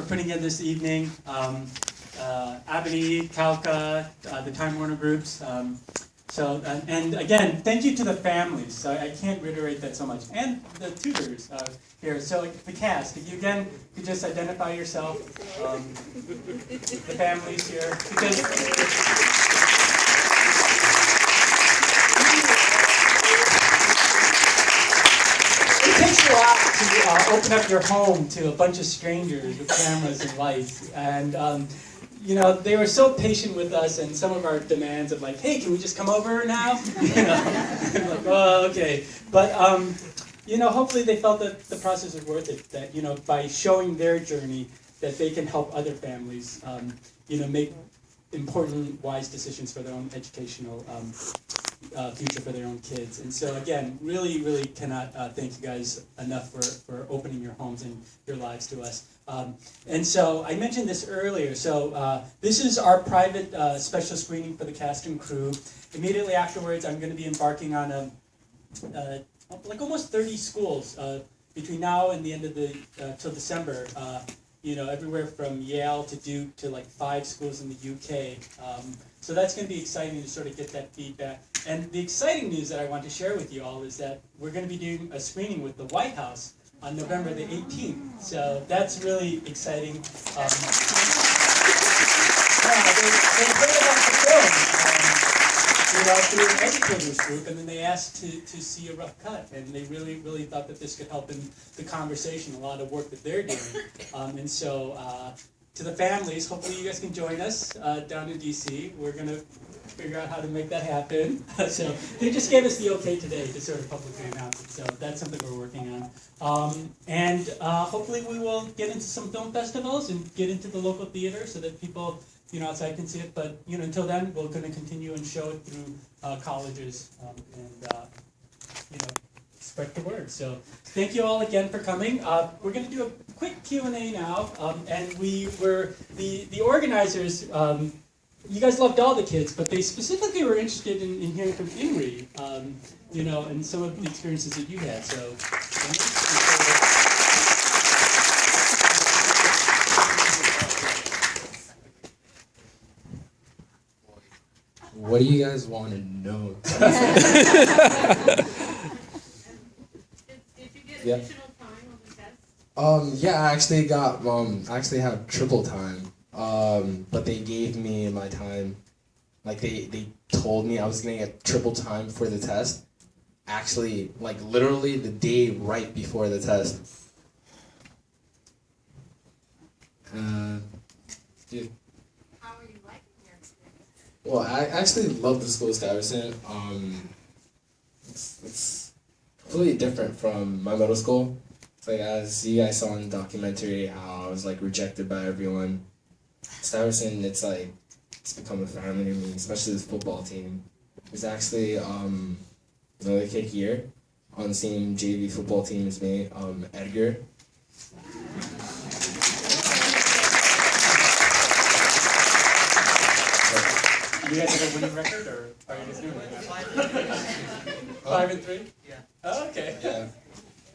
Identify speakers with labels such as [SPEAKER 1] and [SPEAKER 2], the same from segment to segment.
[SPEAKER 1] putting in this evening. Abby, Kalka, the Time Warner groups. And again, thank you to the families. So I can't reiterate that so much. And the tutors here. So the cast, if you again could just identify yourself, the families here. Because it takes a lot to open up your home to a bunch of strangers with cameras and lights. And you know, they were so patient with us and some of our demands of like, hey, can we just come over now? You know, like, oh, okay. But, you know, hopefully they felt that the process was worth it, that, you know, by showing their journey, that they can help other families, you know, make important, wise decisions for their own educational future for their own kids. And so, again, really, really cannot thank you guys enough for opening your homes and your lives to us. And so I mentioned this earlier. So this is our private special screening for the cast and crew. Immediately afterwards, I'm going to be embarking on like almost 30 schools between now and the end of the till December. You know, everywhere from Yale to Duke to like 5 schools in the UK. So that's going to be exciting to sort of get that feedback. And the exciting news that I want to share with you all is that we're going to be doing a screening with the White House on November the 18th. So that's really exciting. They heard about the film, you know, through an educators group, and then they asked to see a rough cut. And they really, really thought that this could help in the conversation, a lot of work that they're doing. And so to the families, hopefully you guys can join us down in DC. We're going to figure out how to make that happen. So they just gave us the okay today to sort of publicly announce it. So that's something we're working on. And hopefully we will get into some film festivals and get into the local theater so that people, you know, outside can see it. But, you know, until then, we're going to continue and show it through colleges and you know, spread the word. So thank you all again for coming. We're going to do a quick Q&A now. And we were, the organizers, you guys loved all the kids, but they specifically were interested in hearing from Ingrid, you know, and some of the experiences that you had. So,
[SPEAKER 2] what do you guys want to know?
[SPEAKER 3] Did you get additional time on the test?
[SPEAKER 2] Yeah, I actually have triple time. But they gave me my time, like they told me I was gonna get triple time for the test. Actually, like literally the day right before the test. Yeah.
[SPEAKER 3] How are you liking your experience?
[SPEAKER 2] Well, I actually love the school establishment. It's completely different from my middle school. It's like, as you guys saw in the documentary, how I was like rejected by everyone. Stuyvesant, it's like, it's become a family to me, especially this football team. There's actually another kid here on the same JV football team as me, Edgar.
[SPEAKER 1] you guys have a winning record, or are you just doing it? 5-3?
[SPEAKER 2] Yeah.
[SPEAKER 1] Oh, okay.
[SPEAKER 2] Yeah.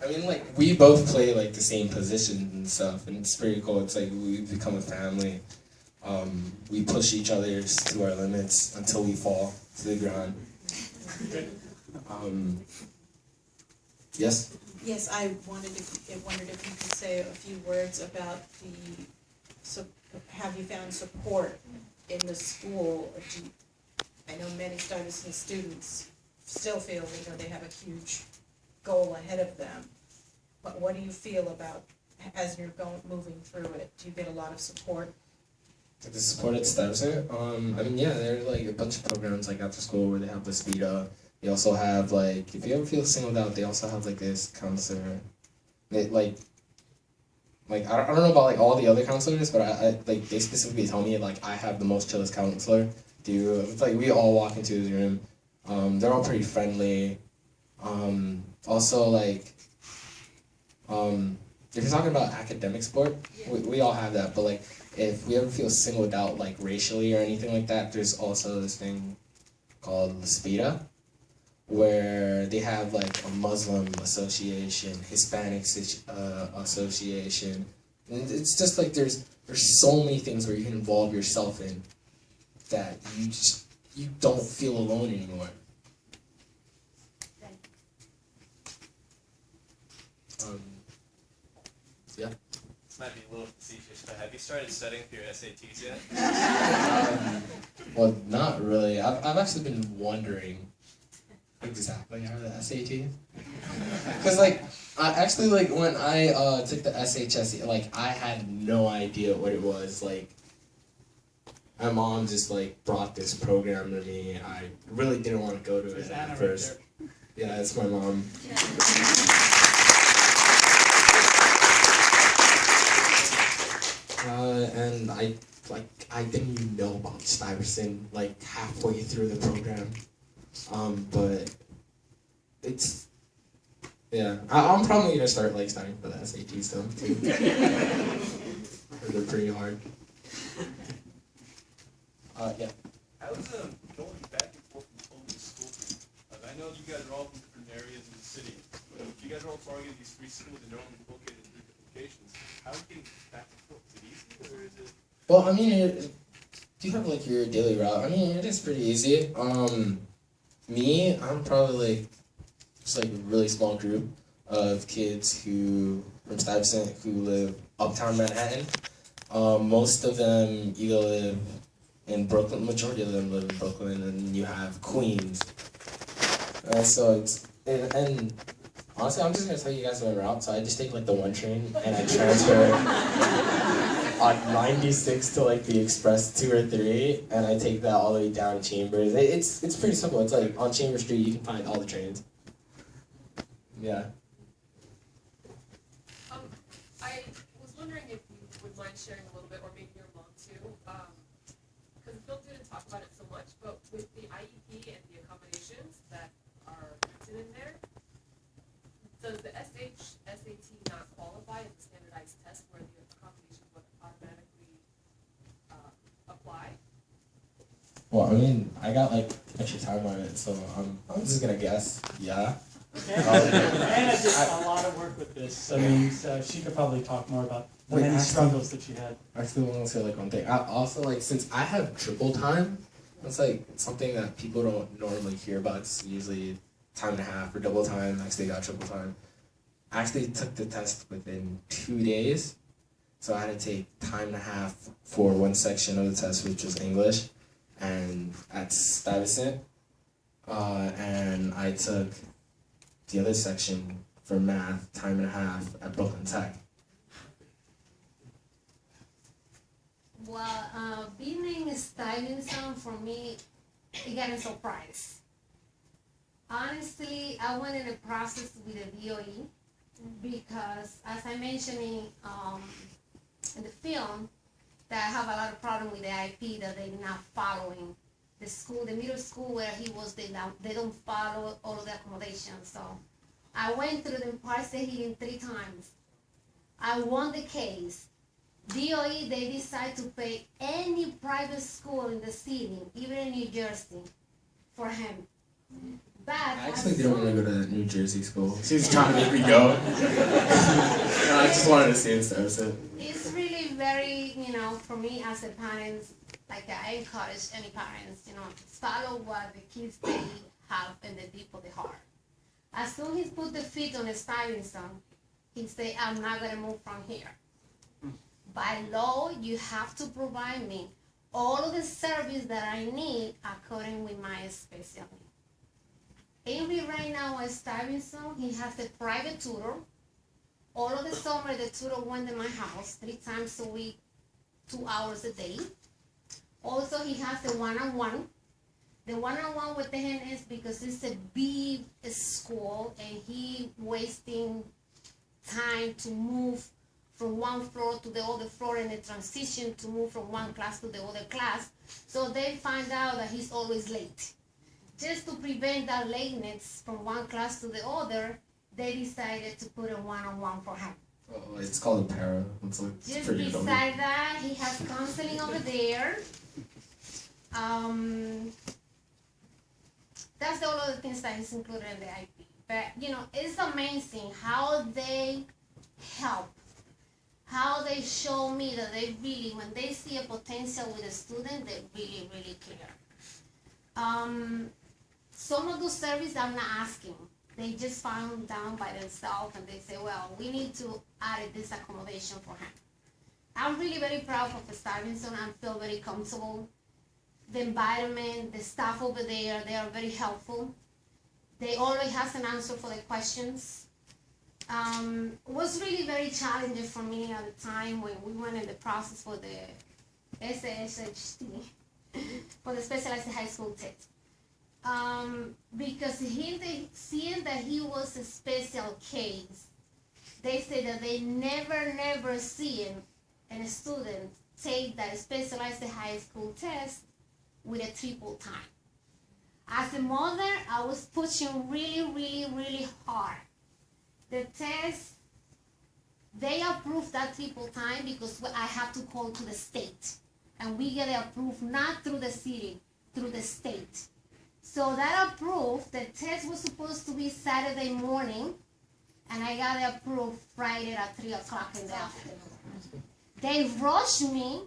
[SPEAKER 2] I mean, like, we both play, like, the same positions and stuff, and it's pretty cool. It's like we've become a family. We push each other to our limits until we fall to the ground. Yes?
[SPEAKER 4] Yes, I wondered if you could say a few words about have you found support in the school? I know many Stuyvesant students still feel, you know, they have a huge goal ahead of them. But what do you feel about as you're moving through it? Do you get a lot of support?
[SPEAKER 2] The support at Stuyvesant? I mean, yeah, there are like a bunch of programs like after school where they have the speed up. They also have like, if you ever feel singled out, they also have like this counselor. They I don't know about like all the other counselors, but I like they specifically tell me like I have the most chillest counselor. It's like we all walk into his room. They're all pretty friendly. Also like, if you're talking about academic support, we all have that, but like if we ever feel singled out like racially or anything like that, there's also this thing called SPIDA, where they have like a Muslim association, Hispanic association, And it's just like there's so many things where you can involve yourself in that you don't feel alone anymore. Yeah.
[SPEAKER 5] This might be a little facetious, but have you started studying for your SATs yet?
[SPEAKER 2] Well, not really. I've actually been wondering exactly how the SAT. Because I actually when I took the SHS, I had no idea what it was. My mom just brought this program to me. I really didn't want to go to it at first. Yeah, it's my mom. And I didn't even know about Stuyvesant halfway through the program. But it's I'm probably gonna start studying for the SATs though too. They're pretty hard. Yeah.
[SPEAKER 5] How's going back and forth from home to school? I know you guys are all from different areas in the city, but if you guys are all targeting these three schools and they're only located in three different locations, how are you getting back and forth? Is it easy or is it?
[SPEAKER 2] Well, I mean, do you have your daily route? I mean, it is pretty easy. Me, I'm probably just a really small group of kids from Stuyvesant who live uptown Manhattan. Most of them either live in Brooklyn, majority of them live in Brooklyn, and you have Queens. So and honestly, I'm just gonna tell you guys my route. So I just take the 1 train and I transfer on 96 to the Express 2 or 3, and I take that all the way down to Chambers. It's pretty simple. It's on Chambers Street you can find all the trains. Yeah.
[SPEAKER 6] I was wondering if you would mind sharing a little bit, or maybe your mom too, because Bill didn't talk about it so much, but with the IEP and the accommodations that are written in there, does the SAT not qualify as a standardized test where the accommodations would automatically apply?
[SPEAKER 2] Well, I mean, I got extra time on it, so I'm just gonna guess. Yeah.
[SPEAKER 1] Anna did a lot of work with this. I mean, so she could probably talk more about the many struggles that she had.
[SPEAKER 2] I still want to say one thing. I also since I have triple time, it's something that people don't normally hear about. It's usually time and a half or double time. I actually got triple time. I actually took the test within 2 days, so I had to take time and a half for one section of the test, which was English, and at Stuyvesant, and I took the other section for math, time and a half at Brooklyn Tech.
[SPEAKER 7] Well, being in Stuyvesant for me, it got a surprise. Honestly, I went in a process with the DOE because, as I mentioned in the film, that I have a lot of problem with the IP that they're not following. The school, the middle school where he was, they don't follow all of the accommodations. So I went through the parts hearing 3 times. I won the case. DOE, they decide to pay any private school in the city, even in New Jersey, for him. But
[SPEAKER 2] I actually didn't want to go to that New Jersey school. She was trying to make me go. No, I just wanted to stay in Stuyvesant.
[SPEAKER 7] It's really very, for me as a parent, I encourage any parents, follow what the kids they have in the deep of the heart. As soon as he put the feet on the Stuyvesant, he say, I'm not going to move from here. By law, you have to provide me all of the service that I need according with my special needs. Avery right now at Stuyvesant, he has a private tutor. All of the summer, the tutor went to my house 3 times a week, 2 hours a day. Also, he has a one-on-one. The one-on-one with him is because it's a big school and he wasting time to move from one floor to the other floor and the transition to move from one class to the other class. So they find out that he's always late. Just to prevent that lateness from one class to the other, they decided to put a one-on-one for him.
[SPEAKER 2] Oh, it's called a para. It's
[SPEAKER 7] Just
[SPEAKER 2] pretty
[SPEAKER 7] beside that, he has counseling over there. That's all of the things that is included in the IP. But, it's amazing how they help. how they show me that they really, when they see a potential with a student, they really, really care. Some of those services I'm not asking. They just found down by themselves and they say, well, we need to add this accommodation for him. I'm really very proud of the Stevenson. I feel very comfortable. The environment, the staff over there, they are very helpful. They always have an answer for the questions. It was really very challenging for me at the time when we went in the process for the CCHS-Manhattan, for the specialized high school test. Because seeing that he was a special case, they say that they never seen a student take that specialized high school test with a triple time. As a mother, I was pushing really hard. The test, they approved that triple time because I have to call to the state. And we get it approved not through the city, through the state. So that approved, the test was supposed to be Saturday morning, and I got it approved Friday at 3 o'clock in the afternoon. They rushed me.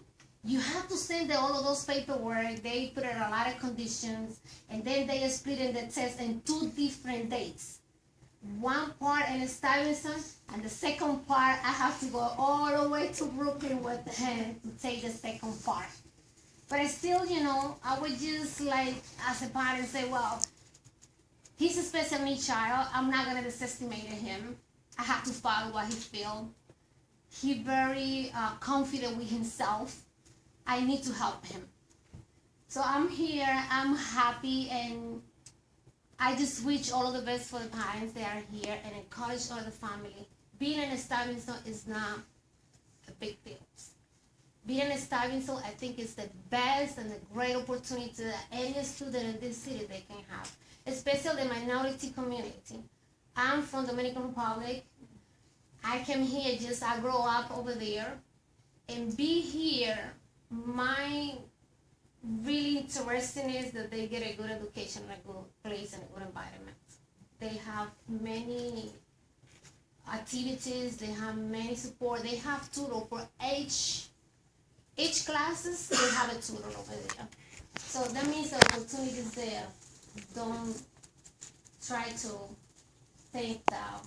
[SPEAKER 7] You have to send all of those paperwork. They put in a lot of conditions, and then they split in the test in 2 different dates. One part in Stevenson, and the second part, I have to go all the way to Brooklyn with him to take the second part. But I still, you know, I would just like, as a parent, say, well, he's a special needs child. I'm not going to desestimate him. I have to follow what he feels. He's very confident with himself. I need to help him. So I'm here, I'm happy, and I just wish all of the best for the parents that are here and encourage all the family. Being in Stevenson is not a big deal. Being in Stevenson, I think, is the best and the great opportunity that any student in this city they can have, especially the minority community. I'm from Dominican Republic. I came here I grew up over there, and be here, my really interesting is that they get a good education, a good place, and a good environment. They have many activities, they have many support, they have tutor for each classes, they have a tutor over there. So that means the opportunity is there. Don't try to think that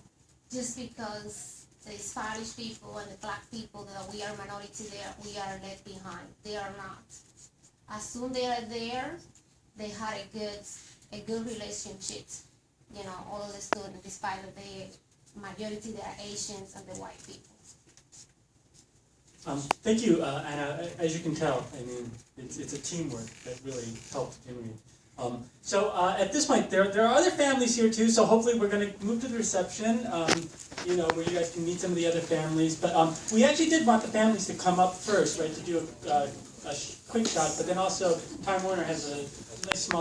[SPEAKER 7] just because the Spanish people and the black people that we are minority there, we are left behind. They are not. As soon as they are there, they had a good relationship. You know, all of the students, despite that the majority they are Asians and the white people.
[SPEAKER 1] Thank you, Anna. As you can tell, I mean, it's a teamwork that really helped Henry. So at this point, there are other families here too, so hopefully we're going to move to the reception, you know, where you guys can meet some of the other families. But we actually did want the families to come up first, right, to do a quick shot, but then also Time Warner has a nice small